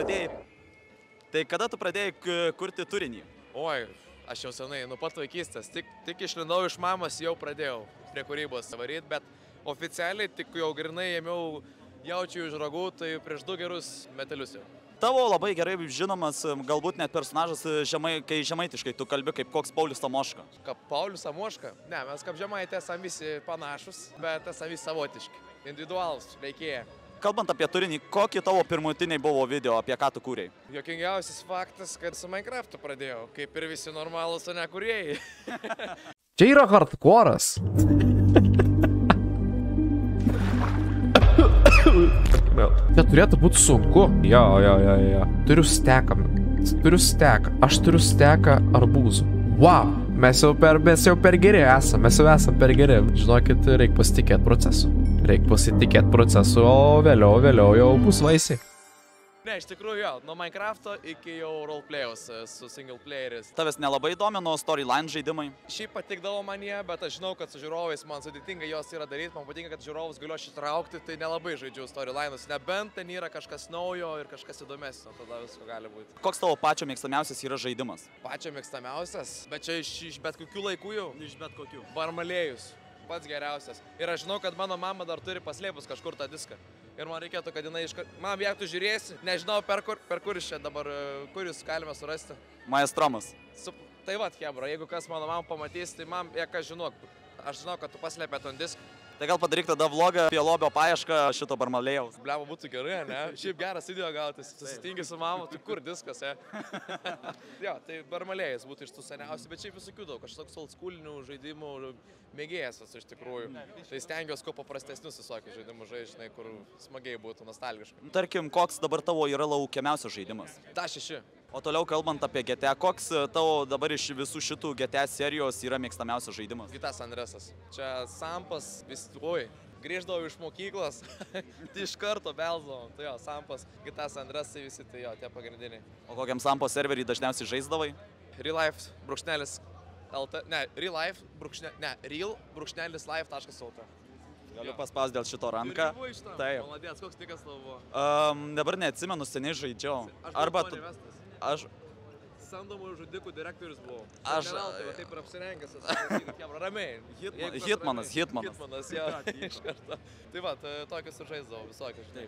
Tai kada tu pradėjai kurti turinį? Oi, aš jau senai, nuo pat vaikystės. Tik išlindau iš mamos, jau pradėjau prie kūrybos varyti, bet oficialiai tik jau grinai ėmiau jaučiu už ragų, tai prieš 2 gerus metelius jau. Tavo labai gerai žinomas, galbūt net personažas, kai žemaitiškai tu kalbi kaip koks Paulius Samoška. Kaip Paulius Samoška? Ne, mes kaip žemaitė esame visi panašus, bet esame visi savotiški, individualus veikėjai. Kalbant apie turinį, kokie tavo pirmutiniai buvo video, apie ką tu kūrėjai? Jokingiausias faktas, kad su Minecraftu pradėjau, kaip ir visi normalūs, o ne kūrėjai. Čia yra hardcore'as. Čia turėtų būti sunku. Jo. Turiu steką. Aš turiu steką arbūzų. Wow, mes jau per geri esame, mes jau esame per geri. Žinokit, reikia pasitikėti procesu, o vėliau jau bus vaisiai. Ne, iš tikrųjų jo, nuo Minecrafto iki jau roleplay'aus su single playeris. Tavęs nelabai domino storyline žaidimai? Šiaip patikdavo man jie, bet aš žinau, kad su žiūrovais man sudėtinga jos yra daryti, man patinka, kad žiūrovus galiu aš įtraukti, tai nelabai žaidžiu storyline'us, nebent ten yra kažkas naujo ir kažkas įdomesnio, tada visko gali būti. Koks tavo pačio mėgstamiausias yra žaidimas? Pačio mėgstamiausias, bet čia iš bet kokių laikų jau? Iš bet kokių. Barmalėjus, pats geriausias. Ir aš žinau, kad mano mama dar turi paslėpus kažkur tą diską. Ir man reikėtų, kad jinai man jeigu tu žiūrėsi, nežinau per kur iš čia dabar, kur jūs galime surasti. Maestromas. Tai vat, hebra, jeigu kas mano mamą pamatys, tai man, aš žinau, kad tu paslėpėt ant diskų. Tai gal padaryk tada vlogą apie lobio paiešką šito Barmalėjaus. Bliavo būtų gerai, ne? Šiaip geras video gautis, susitingi su mama, tai kur diskas, Jo, tai Barmalėjas būtų iš tų seniausių, bet šiaip visokių daug, aš toks oldschoolinių žaidimų mėgėjas esu iš tikrųjų. Tai stengiuosi kuo paprastesnius visokius žaidimus žinai, kur smagiai būtų, nostalgiškai. Tarkim, koks dabar tavo yra laukiamiausias žaidimas? Da 6. O toliau kalbant apie GTA, koks tavo dabar iš visų šitų GTA serijos yra mėgstamiausias žaidimas? GTA San Andreasas. Čia Sampas, grįždavau iš mokyklos, tai iš karto belzdavom. Tai jo, Sampas, GTA San Andreasai visi, tai jo, tie pagrindiniai. O kokiam Sampo serverį dažniausiai žaisdavai? real-life.lt. Galiu paspaus dėl šito ranką. Taip. Maladės, koks tikas tavo buvo? Dabar neatsimenu, seniai žaidžiau. Aš samdomų žudikų direktorius buvau. Aš taip ir apsirengęs. Ramiai. Hitmanas. Hitmanas, jo, iš karto. Tai va, tokius ir žaisdavau, visokius, žinai.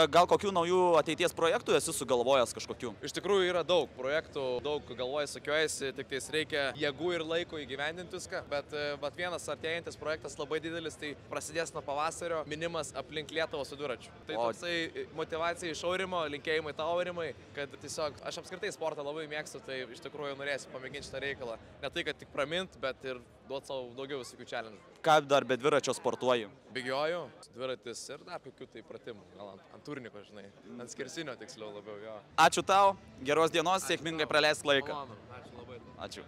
Gal kokių naujų ateities projektų esi sugalvojęs kažkokių? Iš tikrųjų yra daug projektų, daug galvoju sukiojasi, tik tais reikia jėgų ir laiko įgyvendinti viską, bet vienas artėjantis projektas labai didelis, tai prasidės nuo pavasario minimas aplink Lietuvą su dviračiu. Tai toksai motyvacija iš Aurimo, linkėjimai tau Aurimai, kad tiesiog aš apskritai sportą labai mėgstu, tai iš tikrųjų norėsiu pamėginti šitą reikalą. Ne tai, kad tik pramint, bet ir duoti savo daugiau visokių challenge. Ką dar be dviračio sportuoji? Bėgioju, dviratis ir dar kokių tai pratimų, gal ant turniko, žinai, ant skersinio tiksliau labiau, jo. Ačiū tau, geros dienos, sėkmingai praleisk laiką. Ačiū labai. Ačiū.